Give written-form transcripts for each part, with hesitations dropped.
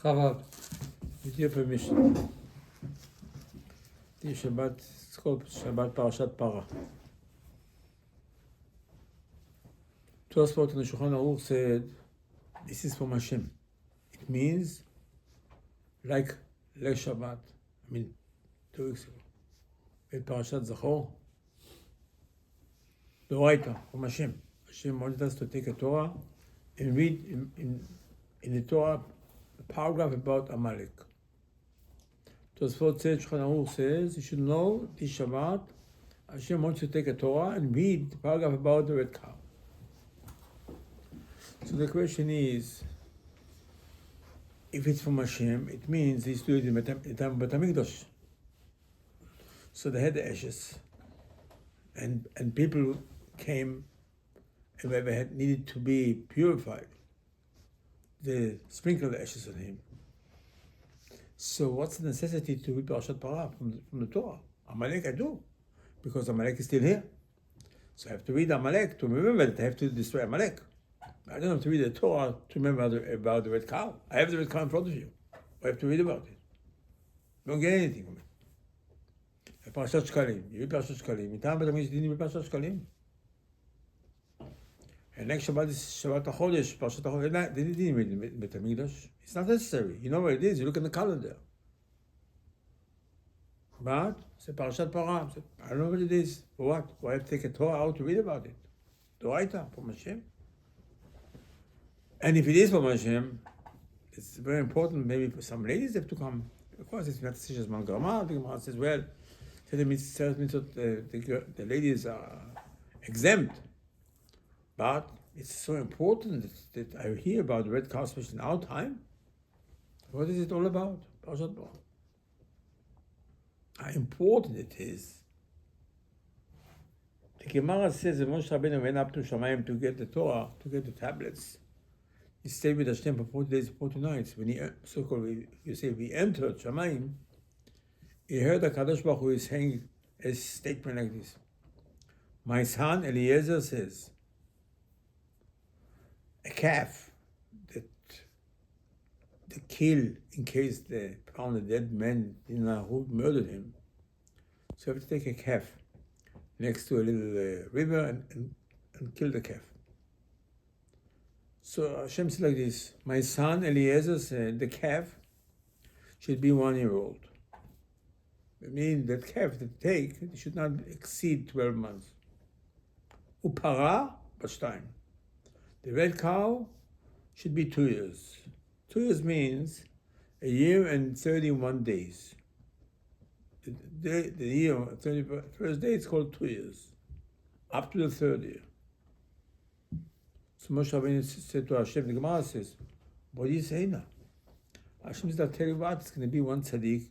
Chavad, with your permission. The Shabbat, it's called Shabbat Parashat Parah. Tosfot in the Shulchan Aruch said, this is from Hashem. It means, like Le Shabbat, 2 weeks ago. With Parashat Zachor, the writer from Hashem. Hashem wanted us to take a Torah and read in the Torah a paragraph about Amalek. Tosfot said, Shulchan Aruch says, you should know this Shabbat, Hashem wants you to take a Torah and read the paragraph about the red cow. So the question is, if it's from Hashem, it means he's doing it in the time of Beit HaMikdash. So they had the ashes, and people came, and whoever had needed to be purified, they sprinkled the ashes on him. So what's the necessity to read Parashat Parah from the Torah? Amalek I do, because Amalek is still here. So I have to read Amalek to remember that I have to destroy Amalek. I don't have to read the Torah to remember about the red cow. I have the red cow in front of you. I have to read about it. You don't get anything from it. Parashat Shkalim. You read Parashat Shkalim. Mitam Beit HaMikdash didn't read Parashat Shkalim. And next Shabbat is Shabbat HaChodesh. Parashat HaChodesh. They didn't read Beit HaMikdash. It's not necessary. You know what it is. You look in the calendar. But it's a Parashat Parah. I don't know what it is. For what? Why have to take a Torah out to read about it? The writer from Hashem. And if it is from Hashem, it's very important. Maybe for some ladies have to come. Of course, it's not such as man Grama. The Gemara says, well, the ladies are exempt. But it's so important that I hear about the red cow, especially in our time. What is it all about? How important it is. The Gemara says that Moshe Rabbeinu went up to Shamayim to get the Torah, to get the tablets. He stayed with Hashem for 40 days, 40 nights. When he, we entered Shamayim, he heard the Kadosh Baruch Hu is saying a statement like this. My son Eliezer says, a calf that they kill in case they found a dead man, didn't know who murdered him. So you have to take a calf next to a little river and kill the calf. So Hashem said like this, my son Eliezer said the calf should be 1 year old. I mean that calf that take, it should not exceed 12 months. Parah b'shtayim. The red cow should be 2 years. 2 years means 1 year and 31 days. The year, 31st day, it's called 2 years, up to the 3rd year. So Moshe Rabbeinu said to Hashem, the Gemara says, what do you say now? Hashem said, I'll tell you what, it's going to be one tzaddik.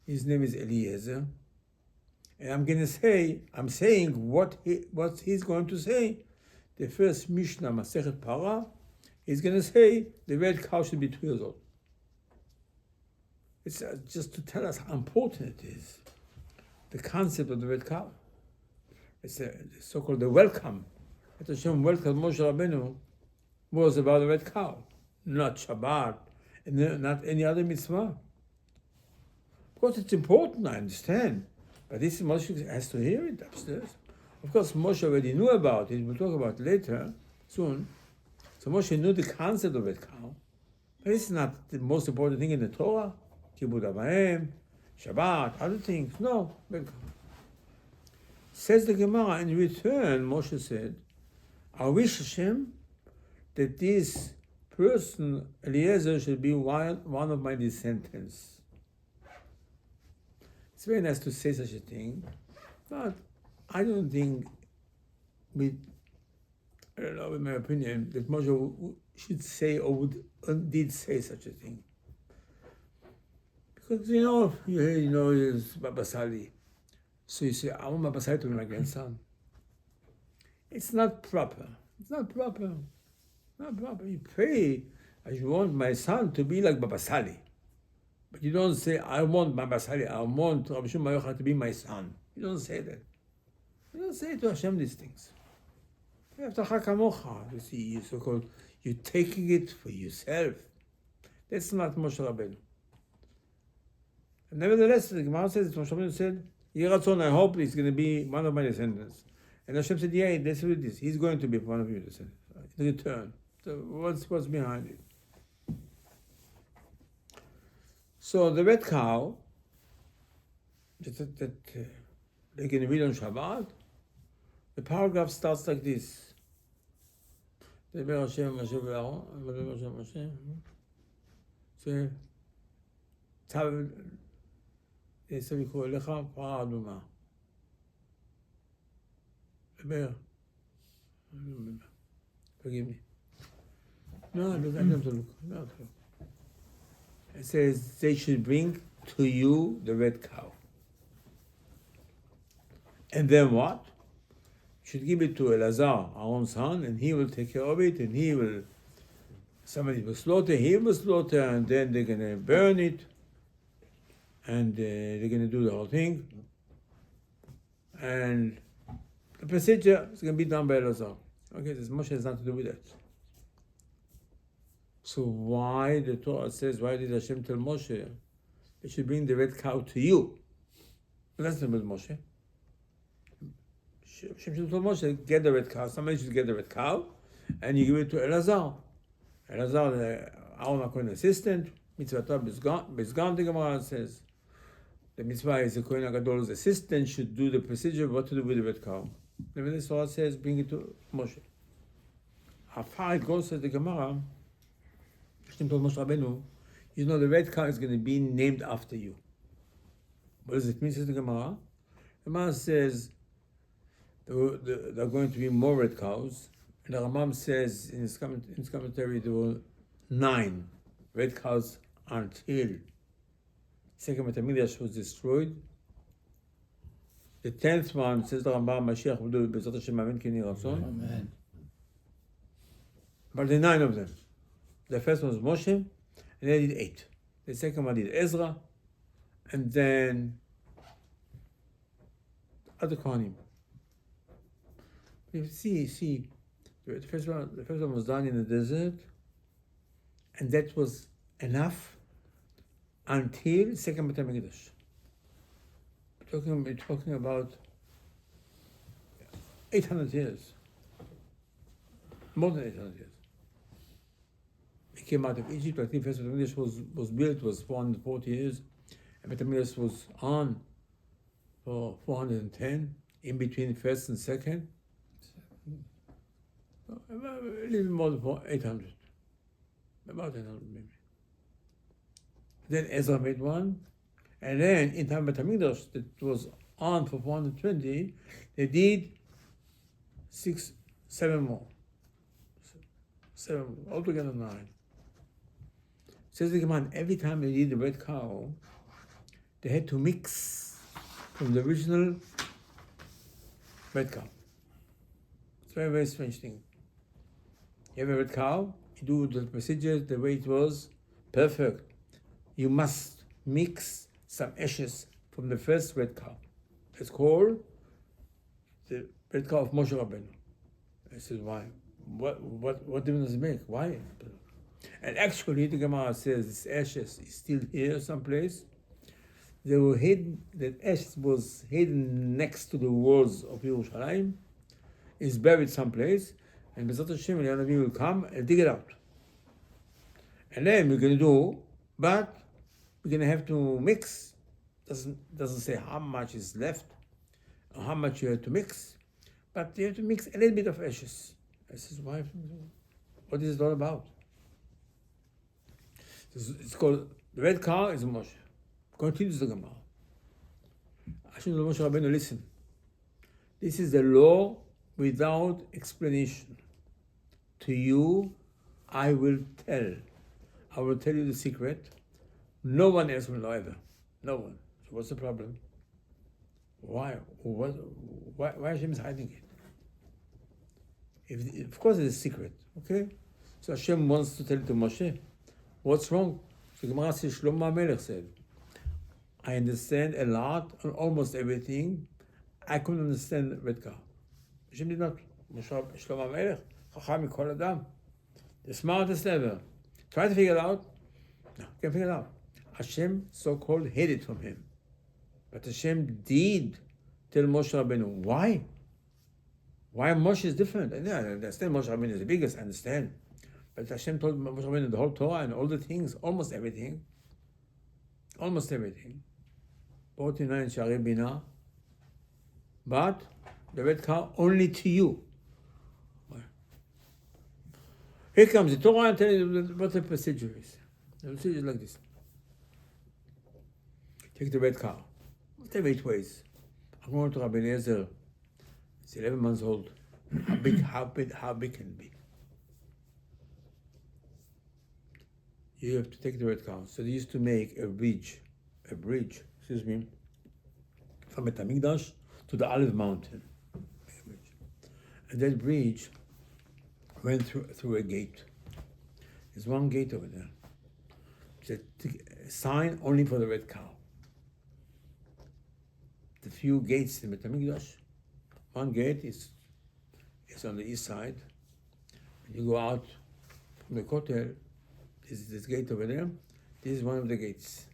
His name is Eliezer. And I'm saying what he's going to say. The first Mishnah, Masechet Parah, he's going to say the red cow should be 2 years old. It's just to tell us how important it is. The concept of the red cow. It's the so-called the welcome. That Hashem welcomed Moshe Rabbeinu was about the red cow, not Shabbat, and not any other mitzvah. Of course, it's important, I understand, but this Moshe has to hear it upstairs. Of course, Moshe already knew about it. We'll talk about it later, soon. So Moshe knew the concept of red cow, but it's not the most important thing in the Torah. Kibud Abayim, Shabbat, other things. No, red cow. Says the Gemara, in return, Moshe said, I wish Hashem that this person, Eliezer, should be one of my descendants. It's very nice to say such a thing, but I don't think, in my opinion, that Moshe should say or did say such a thing. Because, it's Baba Sali. So you say, I want Baba Sali to be my grandson. It's not proper. It's not proper. Not proper. You pray, I want my son to be like Baba Sali. But you don't say, I want Baba Sali, I want Rabbi Shimon Bar Yochai to be my son. You don't say that. You don't say to Hashem these things. You have to hakamocha. You see, so-called, you're taking it for yourself. That's not Moshe Rabbeinu. Nevertheless, the Gemara says, Moshe Rabbeinu said, Yiratzon, I hope he's going to be one of my descendants. And Hashem said, yeah, that's what it is. He's going to be one of your descendants. In return. So what's behind it? So the red cow, that they can read on Shabbat, the paragraph starts like this. דבר השם משה ואהרון, דבר השם משה, זה צו יעשה לקרוא אליך פרה אדומה. דבר. Forgive me. No, I don't have to look. No. It says they should bring to you the red cow. And then what? You should give it to Elazar, our own son, and he will take care of it, and somebody will slaughter, he will slaughter, and then they're going to burn it, and they're going to do the whole thing. And the procedure is going to be done by Elazar. Okay, this Moshe has nothing to do with that. So why the Torah says, why did Hashem tell Moshe, they should bring the red cow to you? Well, that's not with Moshe. Hashem should tell Moshe, get the red cow, somebody should get the red cow, and you give it to Elazar. Elazar, the Aaron HaKohen assistant, mitzvah Bezgan, the Gemara says, the mitzvah is the Kohen HaGadol's assistant should do the procedure of what to do with the red cow. Nevertheless, Torah says, bring it to Moshe. How far it goes, says the Gemara, Hashem told Moshe Rabbeinu, you know the red cow is going to be named after you. What does it mean, says the Gemara? The Gemara says, there are going to be more red cows. And the Rambam says in his commentary there were 9 red cows until second Beit HaMikdash was destroyed. The 10th one, says the Rambam, Mashiach will do it, B'ezrat Hashem, Amen, Ki Yeh Ratzon. Amen. But the 9 of them. The first one was Moshe, and they did 8. The second one did Ezra, and then other Kohanim. You see, the first one was done in the desert, and that was enough until second Beit HaMikdash. We're talking about 800 years, more than 800 years. They came out of Egypt. I think first Beit HaMikdash was built was 440 years, and Beit HaMikdash was on for 410, in between first and second. A little more than 800. About 800 maybe. Then Ezra made one, and then in time Beit HaMikdash that was on for 420, they did 7 more. 7, altogether 9. Says the Gemara, every time they did the red cow, they had to mix from the original red cow. It's a very, very strange thing. You have a red cow, you do the procedure the way it was, perfect. You must mix some ashes from the first red cow. It's called the red cow of Moshe Rabbeinu. I said, why? What difference does it make? Why? And actually, the Gemara says this ashes is still here someplace. They were hidden, that ash was hidden next to the walls of Yerushalayim, is buried someplace, and B'ezrat Hashem, the Yanavi will come and dig it out. And then we're going to do, but we're going to have to mix. Doesn't say how much is left, or how much you have to mix, but you have to mix a little bit of ashes. I says, why? What is it all about? It's called, the red cow is Moshe. Continues the Gemara. Hashem told Moshe Rabbeinu, listen, this is the law without explanation. To you, I will tell. I will tell you the secret. No one else will know ever. No one. So what's the problem? Why? Why Hashem is hiding it? Of course it's a secret, okay? So Hashem wants to tell it to Moshe. What's wrong? So Gemara says, Shlomo HaMelech said, I understand a lot on almost everything. I couldn't understand red cow. Hashem did not. Shlomo HaMelech, Chacham Mikol Adam, the smartest ever. Try to figure it out. Now, you can figure it out. Hashem so-called hid it from him. But Hashem did tell Moshe Rabbeinu. Why? Why Moshe is different? And yeah, I understand Moshe Rabbeinu is the biggest, I understand. But Hashem told Moshe Rabbeinu the whole Torah and all the things, almost everything. 49 Shari Bina. But the red car only to you. Here comes the Torah and tell you what the procedure is. The procedure is like this. Take the red car. Whatever it weighs. I'm going to Rabbi Aderet. It's 11 months old. How big can it be? You have to take the red car. So they used to make a bridge, from Bet HaMikdash to the Olive Mountain. And that bridge went through a gate. There's one gate over there. It's a sign only for the red cow. The few gates in Bet HaMikdash. One gate is on the east side. When you go out from the Kotel, this gate over there. This is one of the gates.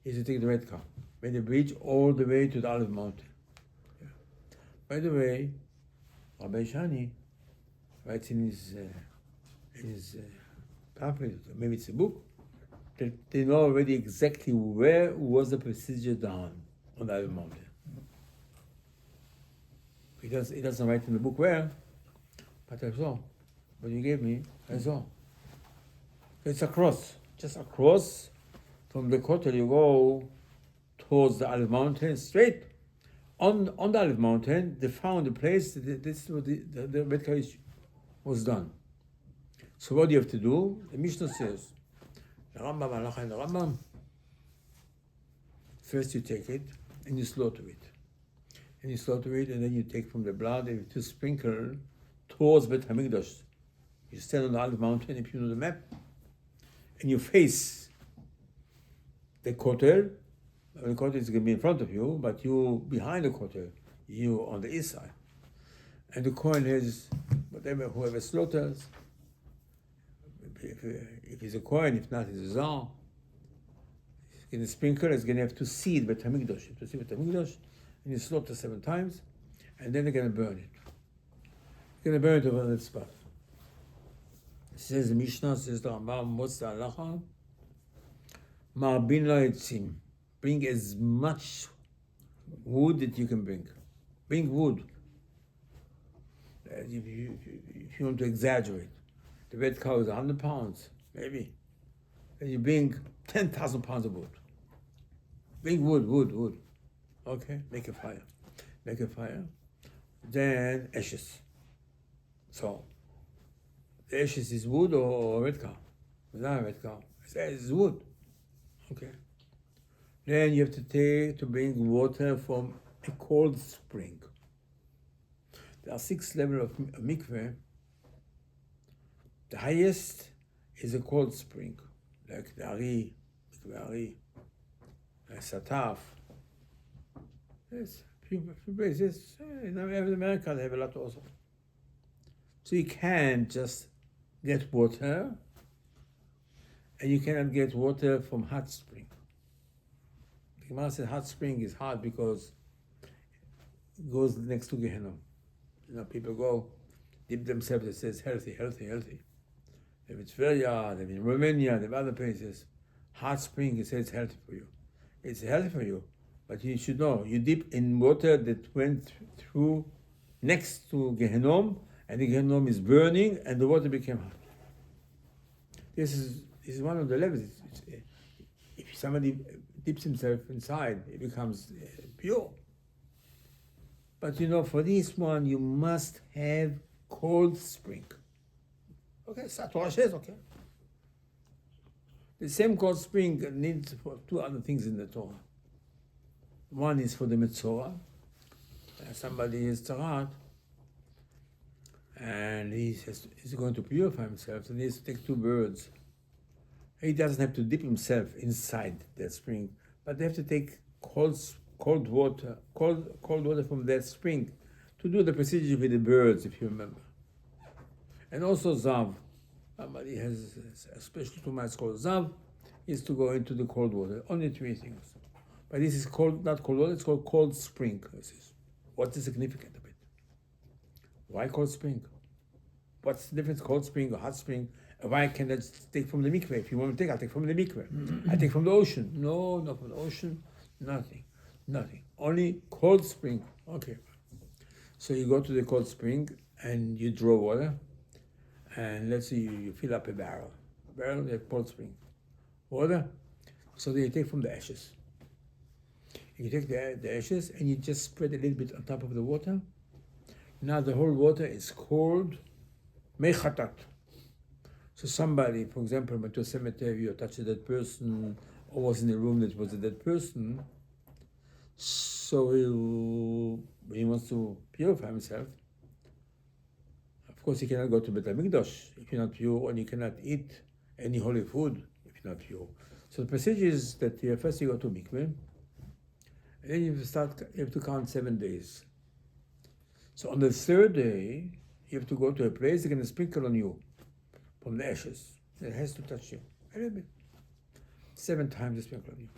You have to take the red car. Made the bridge all the way to the Olive Mountain. Yeah. By the way, Rabbi Shani writes in his pamphlet, maybe it's a book, that they know already exactly where was the procedure done on the Olive Mountain. He doesn't write in the book where, but I saw. What you gave me, I saw. It's just across from the Kotel. You go towards the Olive Mountain, straight. On the Olive Mountain, they found a place that this was the red car was done. So what do you have to do? The Mishnah says, the Rambam, first you take it and you slaughter it. And you slaughter it, and then you take from the blood and you sprinkle towards Bet HaMikdash. You stand on the Olive Mountain, if you know the map, and you face the Kotel. The Kotel is going to be in front of you, but you behind the Kotel, you on the east side. And the Kohen has whoever slaughters. If he's a Kohen, if not, he's a Zar. In the sprinkler, it's going to have to seed Bet HaMikdash. You have to see Bet HaMikdash, and you slaughter 7 times, and then they're going to burn it. They're going to burn it over that spot. It says the Mishnah, says the Rambam, what's the halacha? Ma'abin la'itzim. Bring as much wood that you can bring. Bring wood. If you want to exaggerate, the red cow is 100 pounds, maybe. And you bring 10,000 pounds of wood. Bring wood. Okay, make a fire. Then ashes. So, the ashes is wood or red cow? It's not a red cow. It's wood. Okay. Then you have to bring water from a cold spring. There are 6 levels of mikveh. The highest is a cold spring, like the Ari, mikveh Ari, Sataf. There's a few places. In America, they have a lot also. So you can't just get water, and you cannot get water from hot spring. The Gemara said hot spring is hot because it goes next to Gehenna. People go, dip themselves, it says healthy. If it's Tveria, if in Romania, if other places, hot spring, it says it's healthy for you. It's healthy for you, but you should know, you dip in water that went through next to Gehenom, and the Gehenom is burning, and the water became hot. This is one of the levels. If somebody dips himself inside, it becomes pure. But for this one, you must have cold spring. Okay, so Torah says, okay. The same cold spring needs for 2 other things in the Torah. One is for the Metzorah. Somebody is Tzarat, and he's going to purify himself, and he has to take 2 birds. He doesn't have to dip himself inside that spring, but they have to take cold water from that spring to do the procedure with the birds, if you remember. And also Zav. Somebody has a special Tuma, it's called Zav. is to go into the cold water. Only three things. But this is cold, not cold water, it's called cold spring. What's the significance of it? Why cold spring? What's the difference, cold spring or hot spring? Why can't I take from the mikveh? If you want to take, I'll take from the mikveh. I take from the ocean. No, not from the ocean. Nothing. Only cold spring. Okay. So you go to the cold spring and you draw water. And let's say you fill up a barrel. You have cold spring. Water. So then you take from the ashes. You take the ashes and you just spread a little bit on top of the water. Now the whole water is cold. Mechatat. So somebody, for example, went to a cemetery or touched a dead person or was in a room that was a dead person, so he wants to purify himself. Of course, he cannot go to Bet HaMikdash if you're not pure, and you cannot eat any holy food if you're not pure. So the procedure is that first you go to mikveh, and then you have to count 7 days. So on the third day, you have to go to a place they're going to sprinkle on you from the ashes. It has to touch you a little bit. 7 times they sprinkle on you.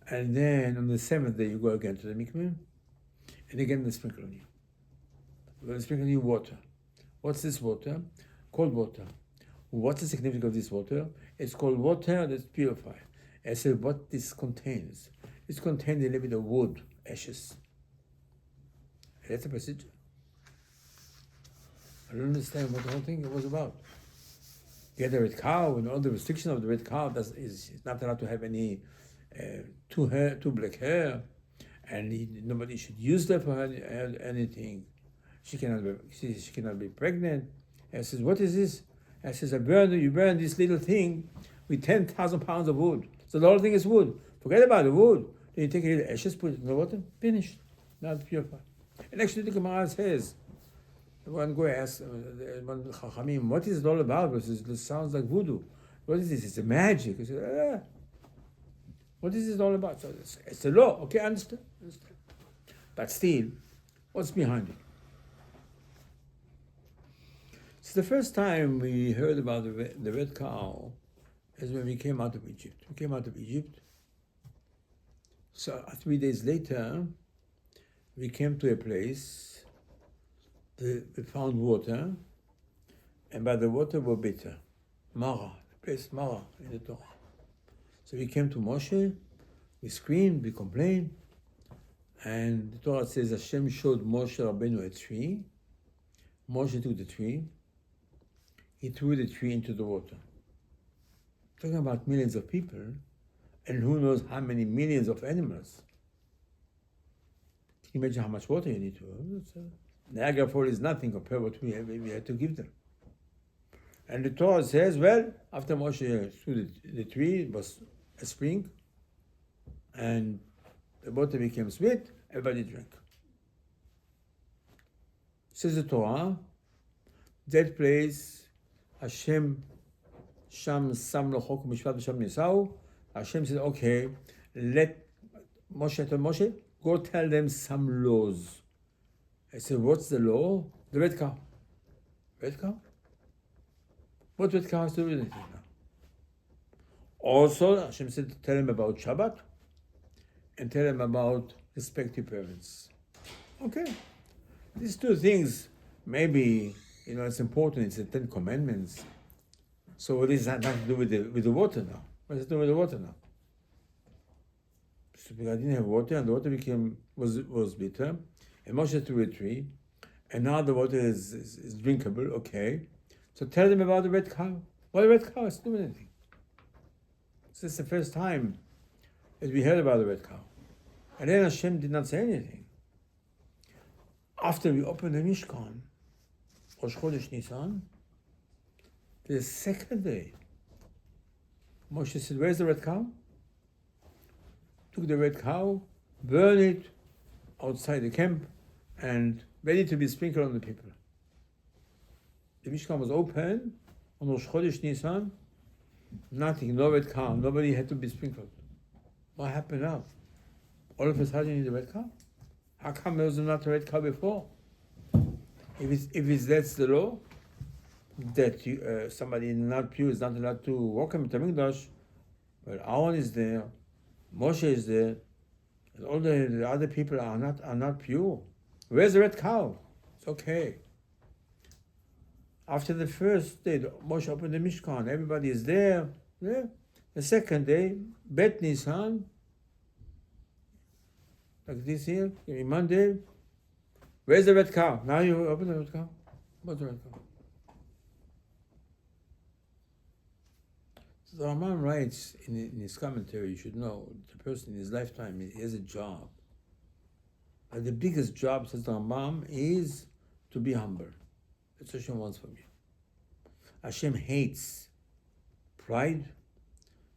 And then on the 7th day, you go again to the mikveh, and again they sprinkle on you. They're sprinkling you water. What's this water? Cold water. What's the significance of this water? It's called water that's purified. I said what this contains. It contains a little bit of wood, ashes. That's a procedure. I don't understand what the whole thing was about. You had the red cow, and all the restriction of the red cow is not allowed to have any too black hair, and nobody should use that for her, anything. She cannot be pregnant. And says, what is this? And says, you burn this little thing with 10,000 pounds of wood. So the whole thing is wood. Forget about the wood. Then you take a little ashes, put it in the water, finished. Now it's purified. And actually the Gemara says, one guy asked one Chachamim, what is it all about? Because it sounds like voodoo. What is this? It's a magic. He said, what is this all about? So it's a law. Okay, understand. But still, what's behind it? So the first time we heard about the red cow is when we came out of Egypt. So 3 days later, we came to a place, we found water, and by the water were bitter. Marah, the place Marah in the Torah. So we came to Moshe, we screamed, we complained, and the Torah says Hashem showed Moshe Rabbeinu a tree. Moshe took the tree, he threw the tree into the water. Talking about millions of people, and who knows how many millions of animals. Can you imagine how much water you need to? Niagara Falls is nothing compared to what we had to give them. And the Torah says, well, after Moshe threw the tree, it was a spring, and the water became sweet, everybody drank. Says the Torah, that place, Hashem Sham Sam Lo Chok Mishpat V'Sham Nisau, Hashem said, okay, let Moshe, go tell them some laws. I said, what's the law? The red cow. Red cow? What red cow has to do with anything now? Also, Hashem said, tell them about Shabbat and tell them about respect your parents. Okay. These two things, maybe, it's important. It's the 10 Commandments. So what does that have to do with the water now? What does it do with the water now? So I didn't have water, and the water was bitter, and Moshe threw a tree, and now the water is drinkable. Okay, so tell them about the red cow. Well, the red cow is doing anything. So it's the first time that we heard about the red cow, and then Hashem did not say anything. After we opened the Mishkan, Rosh Chodesh Nisan, the second day, Moshe said, where's the red cow? Took the red cow, burned it outside the camp, and ready to be sprinkled on the people. The Mishkan was open on Rosh Chodesh Nisan, nothing, no red cow, nobody had to be sprinkled. What happened now? All of a sudden you need a red cow? How come there was not a red cow before? If that's the law, that somebody not pure is not allowed to walk in the Mikdash, Well, Aaron is there, Moshe is there, and all the other people are not pure. Where's the red cow? It's okay. After the first day, Moshe opened the Mishkan. Everybody is there. Yeah. The second day, Bet Nisan, like this here, Monday. Where's the red cow? Now you open the red cow. What's the red cow? So the Rambam writes in his commentary, you should know, the person in his lifetime, he has a job. And the biggest job, says the Rambam, is to be humble. That's what Hashem wants from you. Hashem hates pride.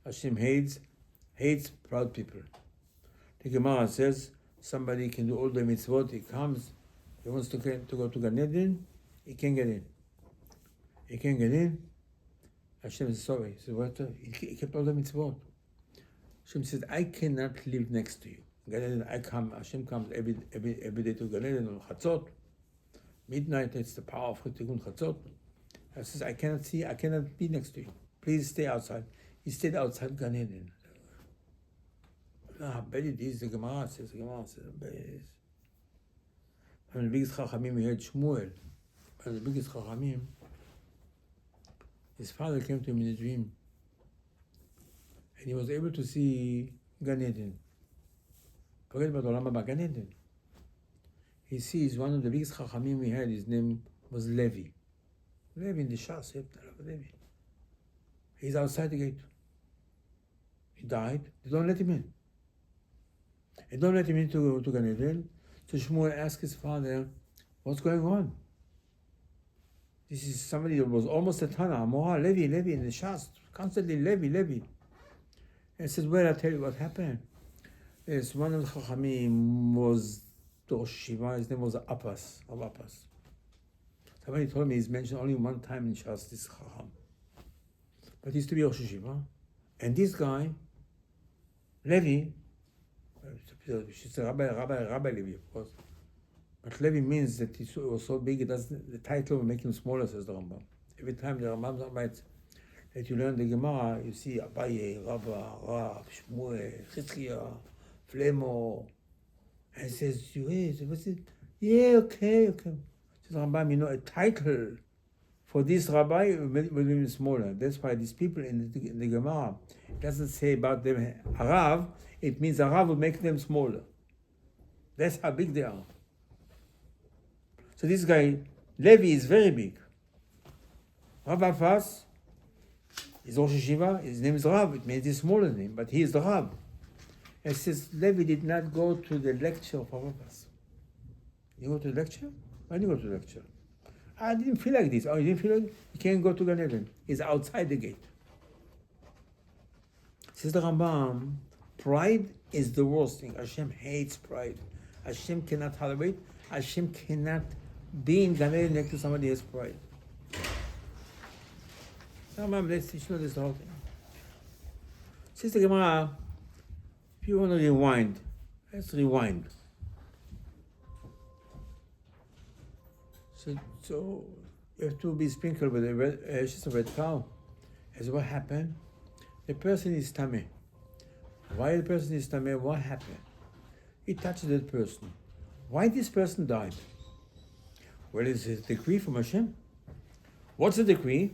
Hashem hates proud people. The Gemara says somebody can do all the mitzvot. He comes, he wants to go to Gan Eden, he can't get in. He can't get in. Hashem is sorry. He says, what? He kept all the mitzvot. Hashem says, I cannot live next to you. Gan Eden, Hashem comes every day to Gan Eden on Chatzot. Midnight, it's the power of Tikkun Chatzot. He says, I cannot be next to you. Please stay outside. He stayed outside Gan Eden. How bad it is, the Gemara says, how bad it is. One of the biggest Chachamim, he had Shmuel. One of the biggest Chachamim, his father came to him in a dream. And he was able to see Gan Eden. Forget about Olam Haba, Gan Eden. He sees one of the biggest Chachamim he had, his name was Levi. Levi in the Shas, Levi. He's outside the gate. He died. They don't let him in. They don't let him into Gan Eden. So Shmuel asked his father, what's going on? This is somebody that was almost a Tana, Moha, Levi in the Shas, constantly Levi. And he said, well, I'll tell you what happened. Yes, one of the Chachamim was the Rosh Yeshiva, his name was Appas. Somebody told me he's mentioned only one time in Shas, this Chacham. But he used to be Rosh Yeshiva. And this guy, Levi, she's a Rabbi Levi, of course. But Levi means that he was so big, the title will make him smaller, says the Rambam. Every time the Rambam writes that you learn the Gemara, you see Abaye, Rabba, Rav, Shmuel, Chizkiah, Flemo. And he says, what's it? Yeah, okay. Says Rambam, a title for this rabbi will make him smaller. That's why these people in the Gemara, it doesn't say about them Arav, it means Arav will make them smaller. That's how big they are. So this guy, Levi, is very big. Rav Afas is Rosh Yeshiva, his name is Rav, it means he's smaller than him, but he is the Rav. And says, Levi did not go to the lecture of Rav Afas. You go to the lecture? Why did you go to the lecture? I didn't feel like this. Oh, you didn't feel like it? You can't go to Gan Eden. He's outside the gate. Says the Rambam, pride is the worst thing. Hashem hates pride. Hashem cannot tolerate. Hashem cannot be in Gan Eden next to somebody who has pride. Rambam, let's teach you this whole thing. Says the Gemara, if you want to rewind, let's rewind. So you have to be sprinkled with the ashes of red cow. As what happened? The person is tameh. Why the person is tameh? What happened? He touched that person. Why this person died? Well, it's a decree from Hashem. What's the decree?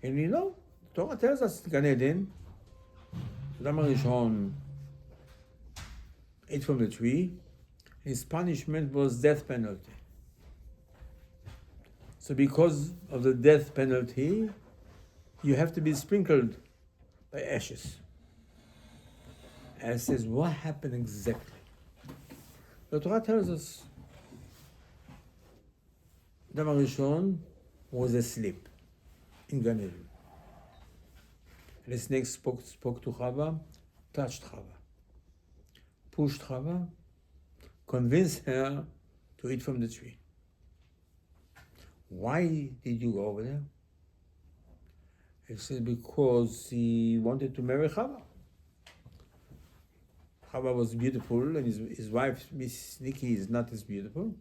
And the Torah tells us Gan Eden, Adam HaRishon ate from the tree. His punishment was death penalty. So because of the death penalty, you have to be sprinkled by ashes. And it says, what happened exactly? The Torah tells us, Adam HaRishon was asleep in Gan Eden. And the snake spoke to Chava, touched Chava, pushed Chava, convinced her to eat from the tree. Why did you go over there? He said, because he wanted to marry Chava. Chava was beautiful, and his wife, Miss Nikki, is not as beautiful.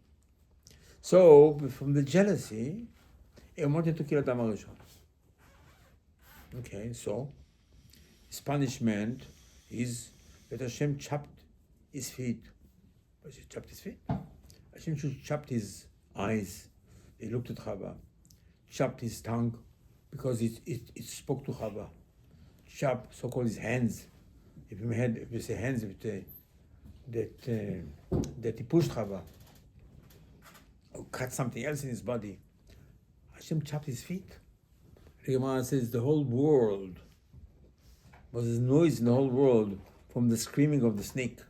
So, from the jealousy, he wanted to kill Adam HaRishon. Okay, so he His punishment is that Hashem chopped his feet. But he chopped his feet. Hashem chopped his eyes. He looked at Chava. Chopped his tongue because it spoke to Chava. Chopped so-called his hands. If you say hands, that he pushed Chava or cut something else in his body. Hashem chopped his feet. The Gemara says the whole world was a noise in the whole world from the screaming of the snake.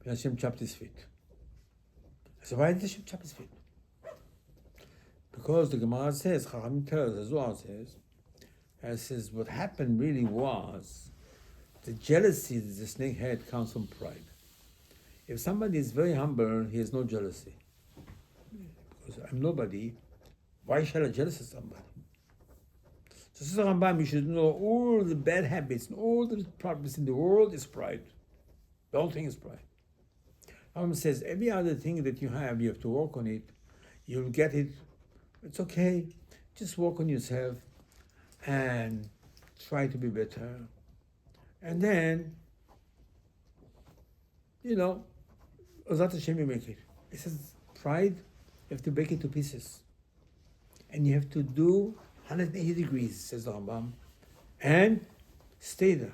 When Hashem chopped his feet. So why did Hashem chop his feet? Because the Gemara says, Chachamim tells us, Zohar says, what happened really was the jealousy that the snake had comes from pride. If somebody is very humble, he has no jealousy. Because I'm nobody, why shall I jealous of somebody? So says Rambam, you should know all the bad habits and all the problems in the world is pride. The whole thing is pride. Rambam says every other thing that you have to work on it. You'll get it. It's okay. Just work on yourself and try to be better. And then, Ozat Hashem, you make it. It says pride, you have to break it to pieces. And you have to do 180 degrees, says the Rambam, and stay there.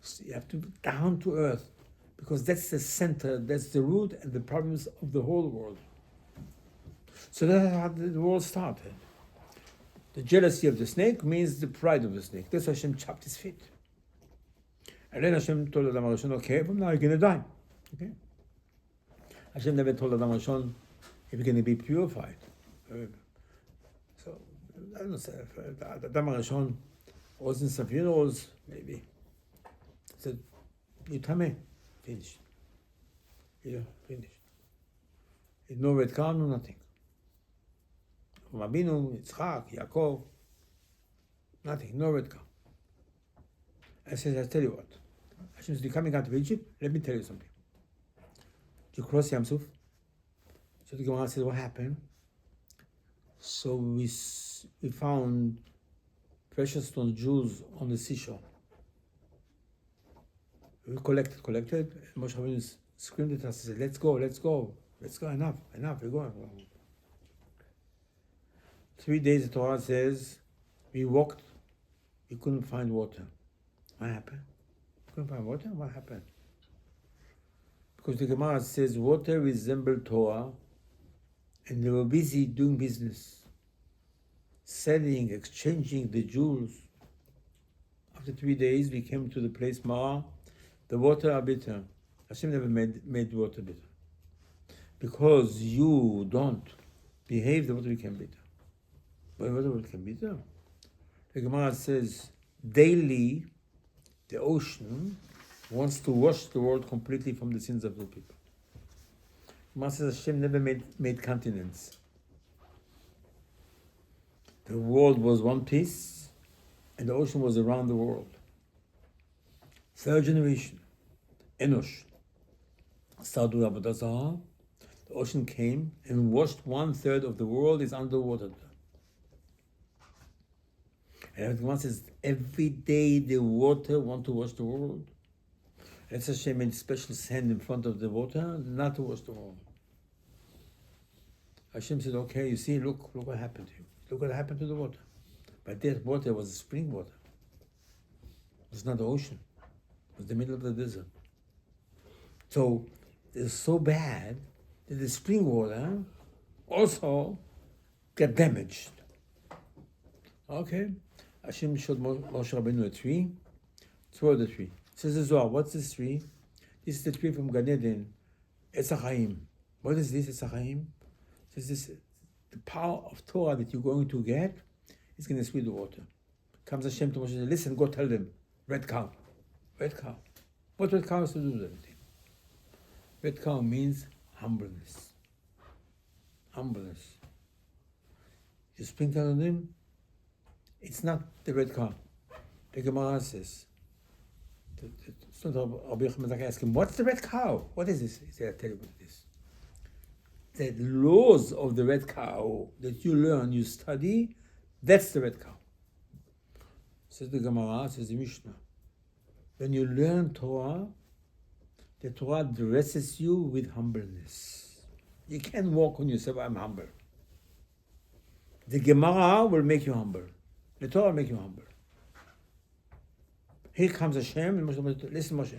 So you have to be down to earth, because that's the center, that's the root and the problems of the whole world. So that's how the world started. The jealousy of the snake means the pride of the snake. That's why Hashem chopped his feet. And then Hashem told Adam HaRishon, okay, from now you're going to die. Okay? Hashem never told Adam HaRishon if you're going to be purified. So, I don't know, if Adam HaRishon was in some funerals, maybe. He said, you tameh, finished. Finished. No red car, no nothing. Rabbeinu, Yitzchak, Yaakov, nothing, no red car. I said, I'll tell you what. Hashem said, you're coming out of Egypt, let me tell you something. You cross Yam Suf. So the Gemara said, what happened? So we found precious stone jewels on the seashore. We collected, and Moshe Rabbeinu screamed at us and said, let's go, enough, we're going. 3 days the Torah says, we walked, we couldn't find water. What happened? Couldn't find water? What happened? Because the Gemara says water resembled Torah, and they were busy doing business, selling, exchanging the jewels. After 3 days, we came to the place Marah. The water are bitter. Hashem never made water bitter. Because you don't behave, the water became bitter. But water became bitter. The Gemara says daily, the ocean wants to wash the world completely from the sins of the people. The Gemara says Hashem never made continents. The world was one piece, and the ocean was around the world. Third generation, Enosh, started with Avodah Zarah. The ocean came and washed 1/3 of the world is underwater. And everyone says every day the water want to wash the world. And Hashem made special sand in front of the water not to wash the world. Hashem said, okay, you see, look what happened to you. Look what happened to the water. But that water was spring water. It was not the ocean. It was the middle of the desert. So it's so bad that the spring water also got damaged. Okay. Hashem showed Moshe Rabbeinu a tree. Throw the tree. Says the Zohar, what's this tree? This is the tree from Gan Eden, Etz HaChaim. What is this, Etz HaChaim? Says this, the power of Torah that you're going to get is going to sweet the water. Comes Hashem to Moshe and says, listen, go tell them, red cow. Red cow. What red cow has to do with everything? Red cow means humbleness. Humbleness. You sprinkle on him, it's not the red cow. The Gemara says, Rabbi Aderet asked him, what's the red cow? What is this? He said, I'll tell you what it is. The laws of the red cow that you learn, you study, that's the red cow. Says the Gemara, says the Mishnah. When you learn Torah, the Torah dresses you with humbleness. You can't walk on yourself, I'm humble. The Gemara will make you humble. The Torah will make you humble. Here comes Hashem, and Moshe, listen Moshe,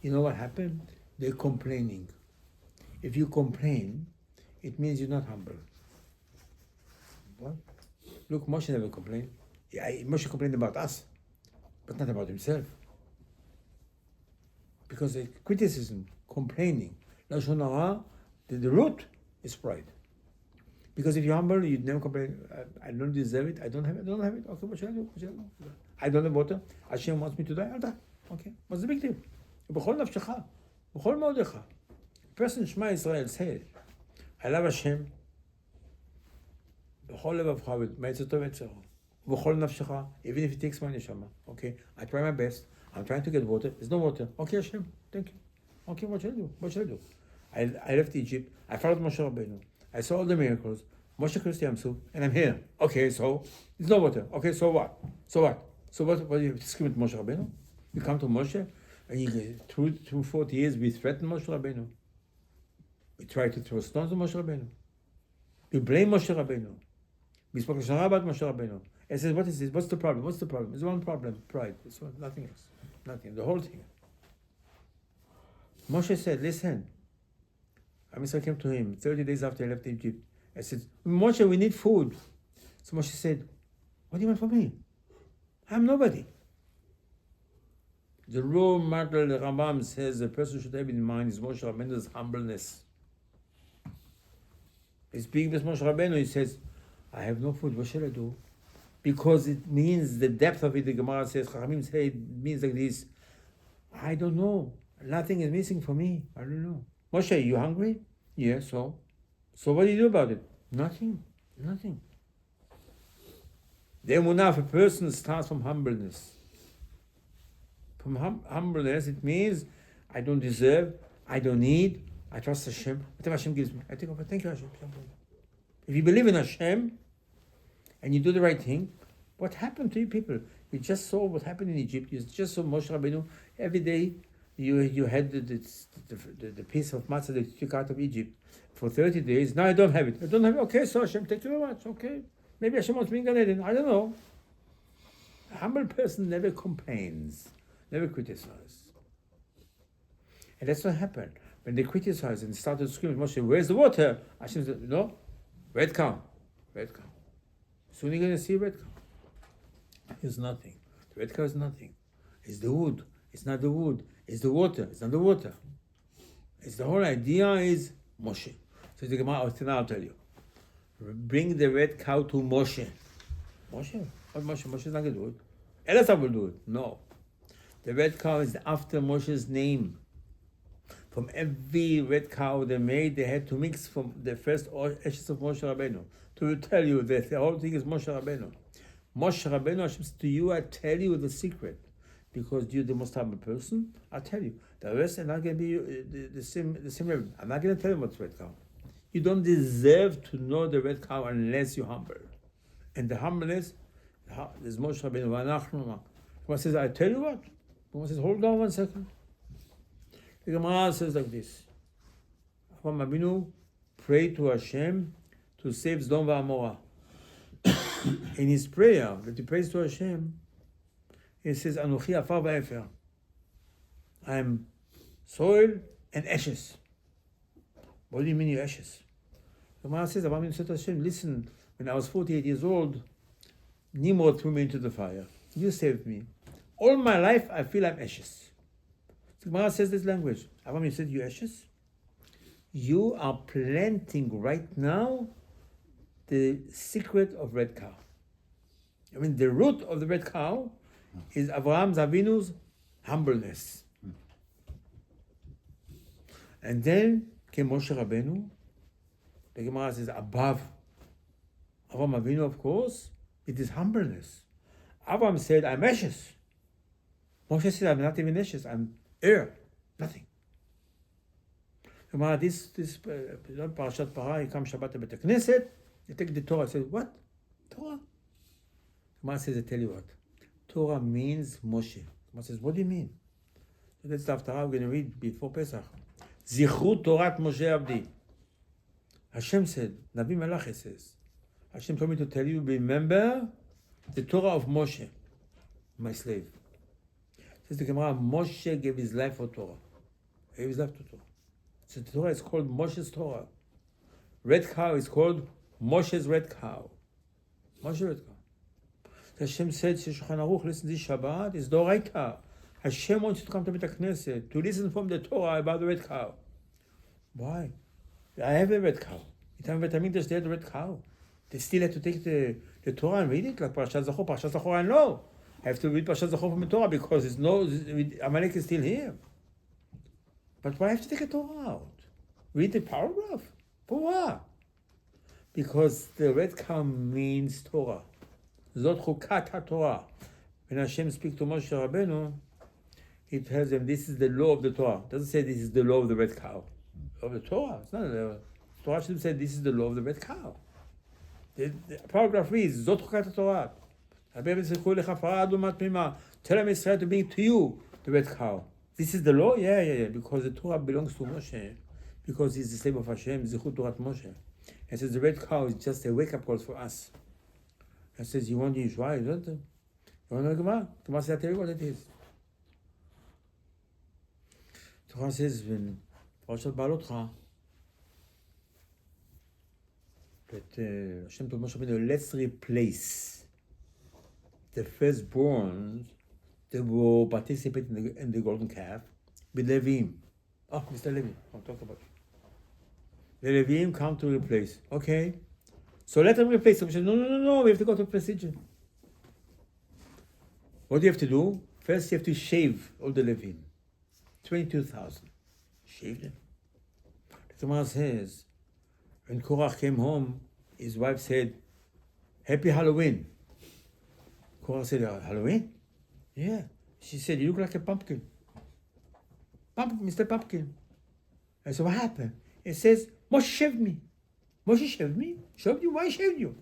you know what happened? They're complaining. If you complain, it means you're not humble. What? Look, Moshe never complained. Yeah, Moshe complained about us, but not about himself. Because the criticism, complaining, Lashon Hara, the root is pride. Because if you're humble, you'd never complain. I don't deserve it. I don't have it. Okay, what should I do? I don't have water. Hashem wants me to die. I'll die. Okay, what's the big deal? בכל נפשך, בכל מאודיך. Person Shema Yisrael says, I love Hashem. בכל לבבך ומעצתו ועצרו. ובכל נפשך, even if it takes my neshama. Okay, I try my best. I'm trying to get water. There's no water. Okay, Hashem, thank you. Okay, what should I do? I left Egypt. I followed Moshe Rabbeinu. I saw all the miracles. Moshe Christi Yamsuf, and I'm here. Okay, so there's no water. Okay, so what? So what do you have to scream at Moshe Rabbeinu? You come to Moshe, and you through 40 years we threaten Moshe Rabbeinu. We try to throw stones at Moshe Rabbeinu. We blame Moshe Rabbeinu. We spoke Shara about Moshe Rabbeinu. And says, what is this? What's the problem? There's one problem, pride. It's nothing else. Nothing. The whole thing. Moshe said, listen. Amisra came to him 30 days after he left Egypt. I said, Moshe, we need food. So Moshe said, what do you want from me? I'm nobody. The role model, the Rambam says, the person should have in mind is Moshe Rabbeinu's humbleness. He's speaking with Moshe Rabbeinu. He says, I have no food. What shall I do? Because it means the depth of it. The Gemara says, Chachamim say it means like this. I don't know. Nothing is missing for me. I don't know. Moshe, you hungry? Yeah, so? So what do you do about it? Nothing. The emunah of a person starts from humbleness. From humbleness, it means I don't deserve, I don't need, I trust Hashem. Whatever Hashem gives me, I take over. Thank you, Hashem. If you believe in Hashem and you do the right thing, what happened to you people? You just saw what happened in Egypt. You just saw Moshe Rabbeinu. Every day you had the piece of matzah that you took out of Egypt for 30 days. Now I don't have it. Okay, so Hashem, thank you very much. Okay. Maybe Hashem wants me in Gan Eden. I don't know. A humble person never complains, never criticizes. And that's what happened. When they criticized and started screaming, Moshe, where's the water? Hashem said, no, red cow. Soon you're going to see red cow. It's nothing. The red cow is nothing. It's the wood. It's not the wood. It's the water. It's not the water. It's the whole idea is Moshe. So the Gemara, I'll tell you. Bring the red cow to Moshe. Moshe? What Moshe? Moshe's not going to do it. Elazar will do it. No. The red cow is after Moshe's name. From every red cow they made, they had to mix from the first ashes of Moshe Rabbeinu to tell you that the whole thing is Moshe Rabbeinu. Moshe Rabbeinu, Hashem said to you, I tell you the secret. Because you're the most humble person, I'll tell you. The rest are not going to be the same level. I'm not going to tell you what's red cow. You don't deserve to know the red cow unless you're humble. And the humbleness, there's Moshe Rabbeinu. One says, I tell you what. One says, hold on 1 second. The Gemara says like this. Avraham Avinu prayed to Hashem to save Sodom v'Amorah. In his prayer that he prays to Hashem, he says, Anochi afar va'efer. I am soil and ashes. What do you mean you're ashes? The Gemara says, Avraham Avinu said to Hashem, listen, when I was 48 years old, Nimrod threw me into the fire. You saved me. All my life, I feel I'm ashes. The Gemara says this language. Avraham Avinu said, you ashes? You are planting right now the secret of red cow. I mean, the root of the red cow is Avraham Avinu's humbleness. And then came Moshe Rabbeinu. The Gemara says, above Avraham Avinu, of course, it is humbleness. Avraham said, I'm ashes. Moshe said, I'm not even ashes, I'm air, nothing. Gemara, this Parashat Parah, he comes Shabbat to Beit Knesset, he takes the Torah, says, what? Torah? Gemara says, I tell you what, Torah means Moshe. Gemara says, what do you mean? So that's the Haftarah we're going to read before Pesach. Zichru Torat Moshe Abdi. Hashem said, Nabi Malachi says, Hashem told me to tell you, remember the Torah of Moshe, my slave. Says the Gemara, Moshe gave his life for Torah. He gave his life to Torah. So the Torah is called Moshe's Torah. Red cow is called Moshe's red cow. Moshe's red cow. So Hashem said, Shulchan Aruch, listen, this Shabbat is Doraita. Hashem wants you to come to Beit HaKnesset to listen from the Torah about the red cow. Why? I have a red cow. Itam v'tamid they had the red cow. They still have to take the Torah and read it like Parashat Zachor. Parashat Zachor I know. I have to read Parashat Zachor from the Torah because it's Amalek is still here. But why I have to take a Torah out? Read the paragraph. For what? Because the red cow means Torah. Zot chukat HaTorah. When Hashem speaks to Moshe Rabbeinu, He tells them this is the law of the Torah. It doesn't say this is the law of the red cow. Of the Torah. It's not the Torah should say this is the law of the red cow. The paragraph reads, Zot chukat HaTorah. Tell them Israel to bring to you the red cow. This is the law? Yeah. Because the Torah belongs to Moshe. Because he's the slave of Hashem, Zichut Torat Moshe. And says the red cow is just a wake-up call for us. And says, you want Yeshua, don't you? You want to know Gemara? Gemara says, I'll tell you what it is. Torah says, when Parashat Balotcha, that Hashem told Moshe Rabbeinu, let's replace the firstborn that will participate in the golden calf with Levim. Oh, Mr. Levim, I'll talk about it. The Levim come to replace. Okay. So let them replace them. No, we have to go to procedure. What do you have to do? First, you have to shave all the Levim. 22,000. Shave them. The Gemara says, when Korach came home, his wife said, Happy Halloween. Korach said, Halloween? Yeah. She said, you look like a pumpkin. Mr. Pumpkin. I said, what happened? It says, Moshe shaved me. Moshe shaved me? Shaved you? Why shaved you?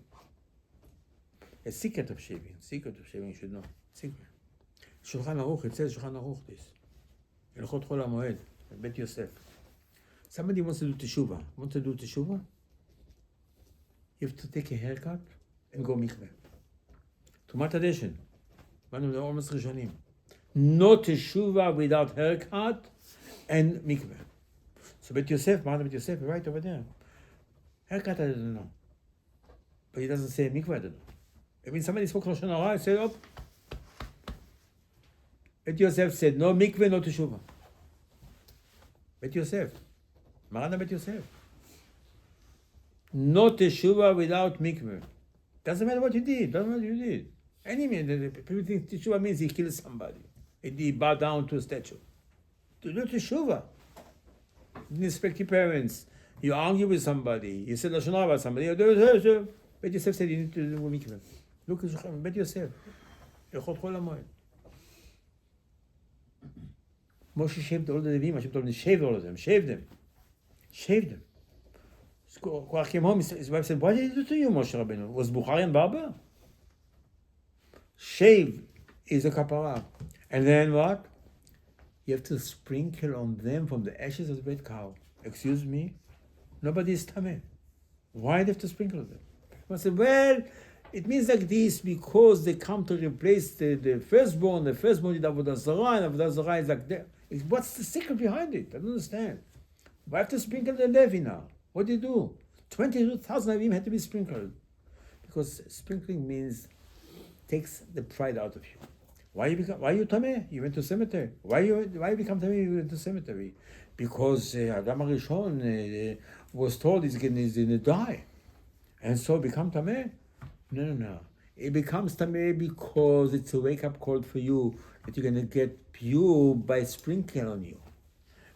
A secret of shaving. You should know. Secret. Shulchan Aruch, it says Shulchan Aruch this. Ilchot Chol HaMoed, Bet Yosef. Somebody wants to do teshuvah. You have to take a haircut and go mikveh. Tumat Hadeshen. One of the almost Rishonim. No teshuvah without haircut and mikveh. So Bet Yosef, right over there. Haircut, I don't know. But he doesn't say mikveh, I don't know. I mean, somebody spoke Lashon Hara, I said, oh. Bet Yosef said, no mikveh, no teshuvah. Bet Yosef. Marana Bet Yosef. No teshuvah without mikveh. Doesn't matter what you did. Anyway, people think teshuvah means he killed somebody. He bowed down to a statue. To do teshuvah. You didn't respect your parents. You argue with somebody. You said Lashon Hara about somebody. Bet Yosef said you need to do mikveh. Look at Bet Yosef. Ilchot Chol HaMoed. Moshe shaved all the Levim. Hashem told him to shave all of them. Shave them. Korach came home. His wife said, "What did he do to you, Moshe Rabbeinu? Was Bukhari and Barber?" Shave is a kapara. And then what? You have to sprinkle on them from the ashes of the red cow. Excuse me? Nobody is tameh. Why do they have to sprinkle them? I said, well, it means like this because they come to replace the firstborn. The firstborn is Avodah Zarah, and Avodah Zarah is like that. What's the secret behind it? I don't understand. Why have to sprinkle the Levi now? What do you do? 22,000 Levim had to be sprinkled. Because sprinkling means takes the pride out of you. Why you tameh? You went to cemetery. Why you become tameh? You went to cemetery. Because Adam HaRishon was told he's going to die. And so become tameh? No. It becomes tameh because it's a wake-up call for you that you're going to get pure by sprinkling on you.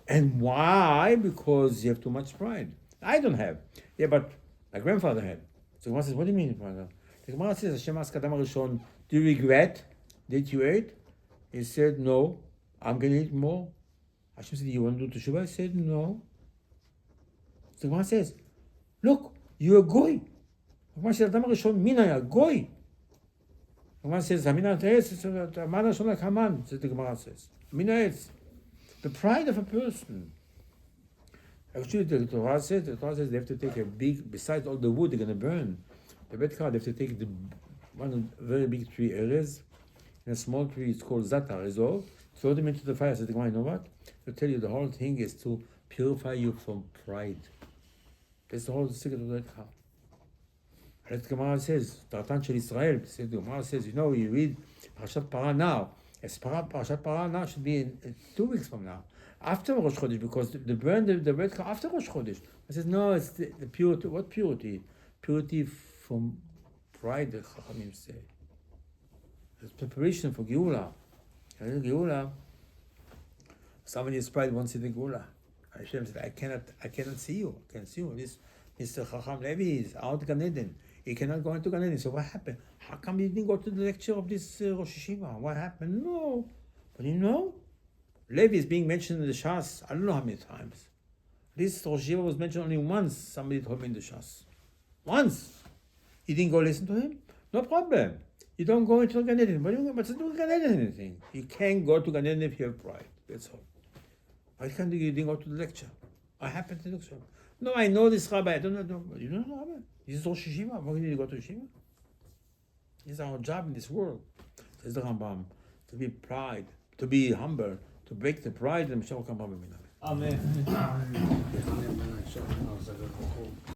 And why? Because you have too much pride. I don't have. Yeah, but my grandfather had. So the Gemara says, what do you mean, father? The Gemara says, Hashem asked Adam HaRishon, do you regret that you ate? He said, no. I'm going to eat more. Hashem said, you want to do teshuvah? I said, no. So the Gemara says, look, you're a goy. The Gemara says, Adam HaRishon, mina ya, goy. The Gemara says, Amina Teretz, Mana Shona Kaman, the Gemara says. Amina Etz. The pride of a person. Actually, the Torah says they have to take a big, besides all the wood they're going to burn, the bed card, they have to take one very big tree, Erez, and a small tree, it's called Zata, Resolve, throw them into the fire. So the Gemara, you know what? To tell you, the whole thing is to purify you from pride. That's the whole secret of the bed card. And the Gemara says, Tartan Shel Israel, the Gemara says, you know, you read Parashat Parah now. Parashat Parah now should be in 2 weeks from now. After Rosh Chodesh, because they burn the bread after Rosh Chodesh. I said, no, it's the purity. What purity? Purity from pride, the Chachamim say. It's preparation for Geula. Geula, somebody is pride wants to see the Geula. Hashem said, I cannot see you. I can't see you. This Mr. Chacham Levi is out Gan Eden. He cannot go into Gan Eden. So what happened? How come you didn't go to the lecture of this Rosh Hashiva? What happened? No. But you know, Levi is being mentioned in the Shas, I don't know how many times. This Rosh Hashiva was mentioned only once, somebody told me in the Shas. Once. You didn't go listen to him? No problem. You don't go into Gan Eden. What's to do with Gan Eden anything? You can't go to Gan Eden if you have pride. That's all. Why can't you didn't go to the lecture? I happened to the lecture. No, I know this rabbi. I don't know. You don't know rabbi? This is Rosh Hashiva. Why did you go to Yeshiva? This is our job in this world. Says the Rambam. To be pride, to be humble, to break the pride, and Mashiach will come. Amen.